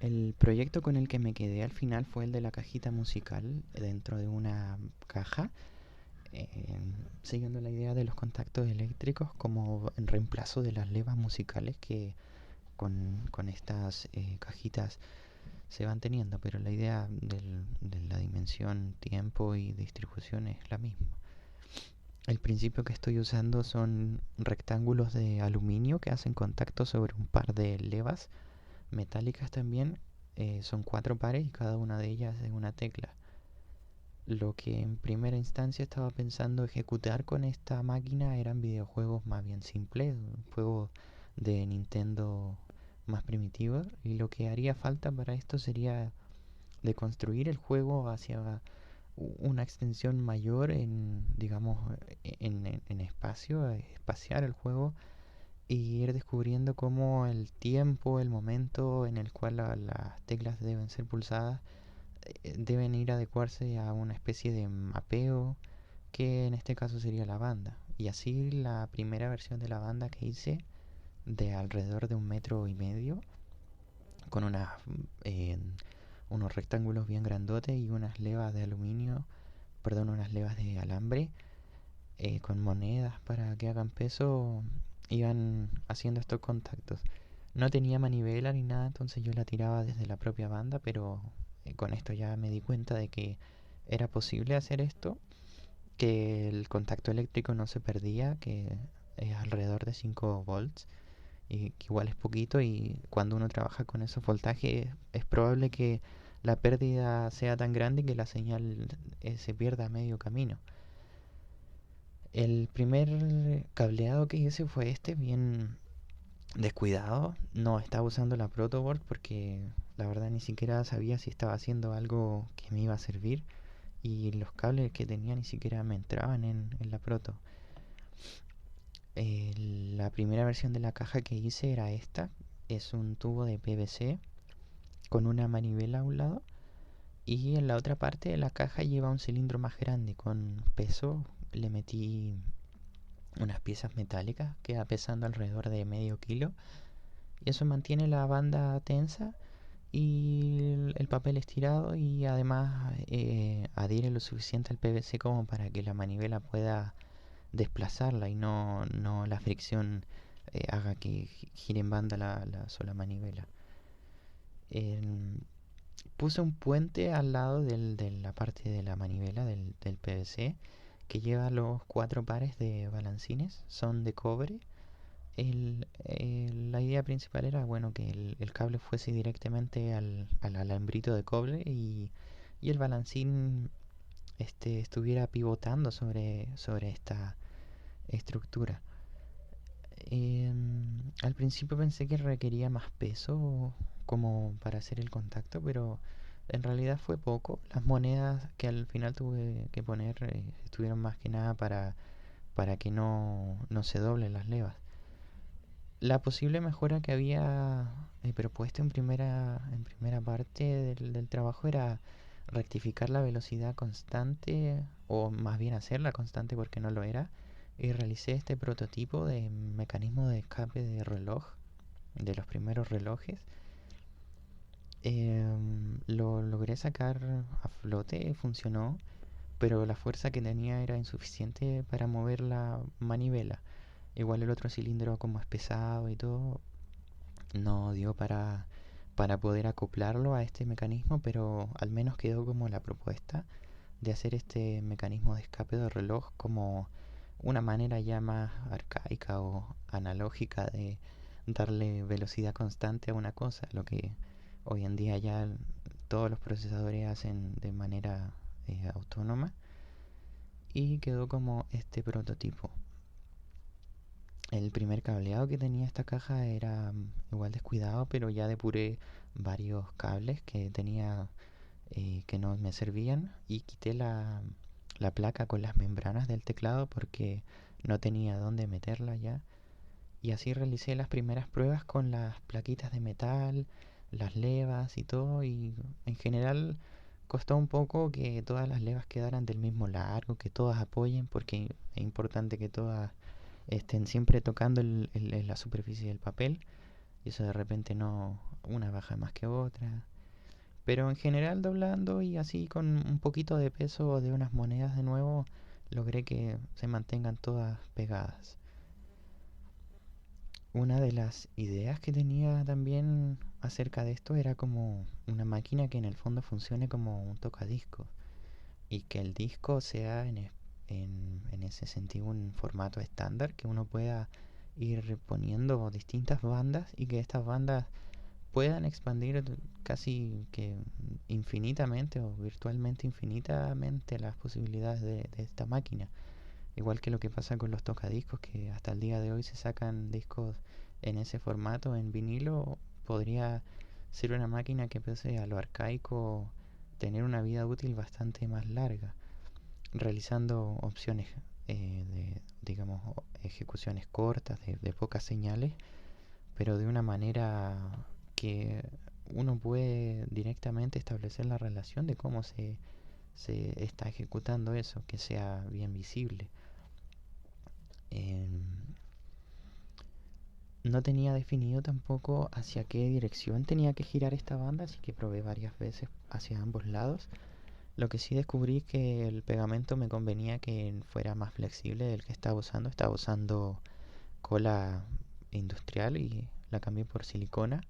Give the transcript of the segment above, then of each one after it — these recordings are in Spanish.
El proyecto con el que me quedé al final fue el de la cajita musical dentro de una caja, eh, siguiendo la idea de los contactos eléctricos como en reemplazo de las levas musicales que con estas cajitas se van teniendo, pero la idea de la dimensión, tiempo y distribución es la misma. El principio que estoy usando son rectángulos de aluminio que hacen contacto sobre un par de levas metálicas también. Son cuatro pares y cada una de ellas es una tecla. Lo que en primera instancia estaba pensando ejecutar con esta máquina eran videojuegos más bien simples, juegos de Nintendo más primitivos, y lo que haría falta para esto sería de construir el juego hacia una extensión mayor en, digamos, en espacio, espaciar el juego y ir descubriendo cómo el tiempo, el momento en el cual las teclas deben ser pulsadas, deben ir a adecuarse a una especie de mapeo que en este caso sería la banda. Y así la primera versión de la banda que hice, de alrededor de 1,5 metros, con eh, unos rectángulos bien grandotes y unas levas de aluminio, perdón, unas levas de alambre, con monedas para que hagan peso, iban haciendo estos contactos. No tenía manivela ni nada, entonces yo la tiraba desde la propia banda, pero con esto ya me di cuenta de que era posible hacer esto, que el contacto eléctrico no se perdía, que es alrededor de 5 volts, y que igual es poquito, y cuando uno trabaja con esos voltajes es probable que la pérdida sea tan grande que la señal se pierda a medio camino. El primer cableado que hice fue este, bien descuidado. No estaba usando la protoboard porque la verdad ni siquiera sabía si estaba haciendo algo que me iba a servir, y los cables que tenía ni siquiera me entraban en la proto. La primera versión de la caja que hice era esta. Es un tubo de PVC con una manivela a un lado, y en la otra parte de la caja lleva un cilindro más grande con peso. Le metí unas piezas metálicas que va pesando alrededor de medio kilo, y eso mantiene la banda tensa y el papel estirado, y además adhiere lo suficiente al PVC como para que la manivela pueda desplazarla y no la fricción haga que gire en banda la sola manivela. Eh, Puse un puente al lado de la parte de la manivela del PVC que lleva los cuatro pares de balancines, son de cobre. La idea principal era, bueno, que el cable fuese directamente al alambrito de cobre, y el balancín estuviera pivotando sobre esta estructura. Al principio pensé que requería más peso como para hacer el contacto, pero en realidad fue poco. Las monedas que al final tuve que poner estuvieron más que nada para que no se doblen las levas. La posible mejora que había propuesto en primera parte del trabajo era rectificar la velocidad constante, o más bien hacerla constante porque no lo era, y realicé este prototipo de mecanismo de escape de reloj, de los primeros relojes. Lo logré sacar a flote, funcionó, pero la fuerza que tenía era insuficiente para mover la manivela. Igual el otro cilindro, como es pesado y todo, no dio para poder acoplarlo a este mecanismo, pero al menos quedó como la propuesta de hacer este mecanismo de escape de reloj como una manera ya más arcaica o analógica de darle velocidad constante a una cosa, lo que hoy en día ya todos los procesadores hacen de manera autónoma, y quedó como este prototipo. El primer cableado que tenía esta caja era igual descuidado, pero ya depuré varios cables que tenía que no me servían, y quité la placa con las membranas del teclado porque no tenía dónde meterla ya. Y así realicé las primeras pruebas con las plaquitas de metal, las levas y todo, y en general costó un poco que todas las levas quedaran del mismo largo, que todas apoyen, porque es importante que todas estén siempre tocando la superficie del papel, y eso de repente una baja más que otra. Pero en general doblando y así con un poquito de peso de unas monedas de nuevo, logré que se mantengan todas pegadas. Una de las ideas que tenía también acerca de esto era como una máquina que en el fondo funcione como un tocadiscos y que el disco sea en ese sentido un formato estándar, que uno pueda ir poniendo distintas bandas y que estas bandas puedan expandir casi que infinitamente o virtualmente infinitamente las posibilidades de esta máquina. Igual que lo que pasa con los tocadiscos, que hasta el día de hoy se sacan discos en ese formato, en vinilo, podría ser una máquina que pese a lo arcaico tener una vida útil bastante más larga, realizando opciones de, digamos, ejecuciones cortas, de pocas señales, pero de una manera que uno puede directamente establecer la relación de cómo se está ejecutando eso, que sea bien visible. Em, no tenía definido tampoco hacia qué dirección tenía que girar esta banda, así que probé varias veces hacia ambos lados. Lo que sí descubrí es que el pegamento me convenía que fuera más flexible del que estaba usando. Estaba usando cola industrial y la cambié por silicona.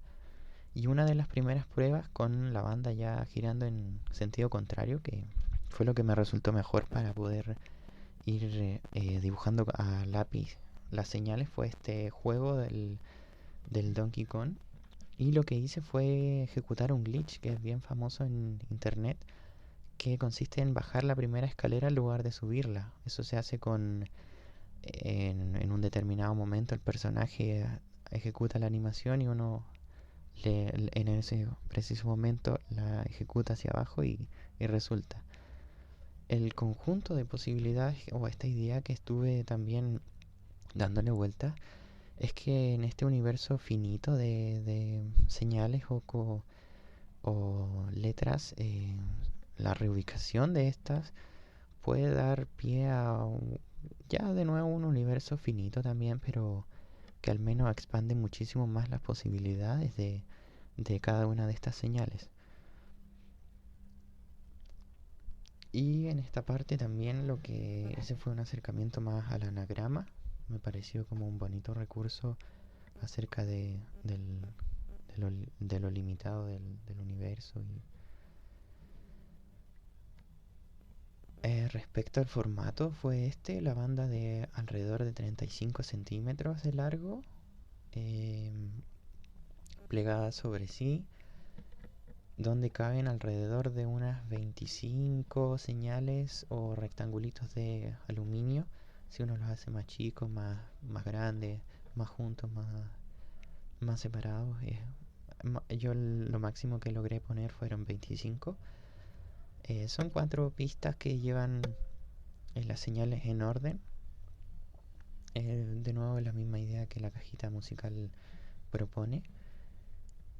Y una de las primeras pruebas con la banda ya girando en sentido contrario, que fue lo que me resultó mejor para poder ir dibujando a lápiz las señales, fue este juego del Donkey Kong. Y lo que hice fue ejecutar un glitch que es bien famoso en internet, que consiste en bajar la primera escalera en lugar de subirla. Eso se hace en un determinado momento el personaje ejecuta la animación y uno en ese preciso momento la ejecuta hacia abajo y resulta. El conjunto de posibilidades o esta idea que estuve también dándole vuelta es que en este universo finito de señales o letras, la reubicación de estas puede dar pie a ya de nuevo un universo finito también, pero que al menos expande muchísimo más las posibilidades de cada una de estas señales. Y en esta parte también lo que ese fue un acercamiento más al anagrama. Me pareció como un bonito recurso acerca de lo limitado del universo. Respecto al formato, fue la banda de alrededor de 35 centímetros de largo, eh, plegada sobre sí, donde caben alrededor de unas 25 señales o rectangulitos de aluminio. Si uno los hace más chicos, más grandes, más juntos, más separados. Yo lo máximo que logré poner fueron 25. Son 4 pistas que llevan las señales en orden. De nuevo la misma idea que la cajita musical propone.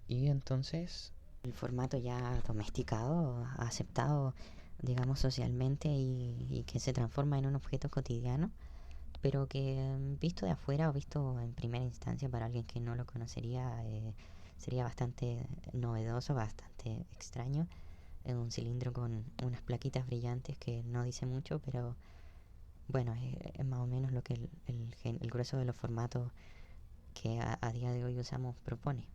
Y entonces El formato ya domesticado, aceptado, digamos, socialmente y que se transforma en un objeto cotidiano, pero que visto de afuera o visto en primera instancia para alguien que no lo conocería, sería bastante novedoso, bastante extraño. Un cilindro con unas plaquitas brillantes que no dice mucho, pero bueno, es más o menos lo que el grueso de los formatos que a día de hoy usamos propone.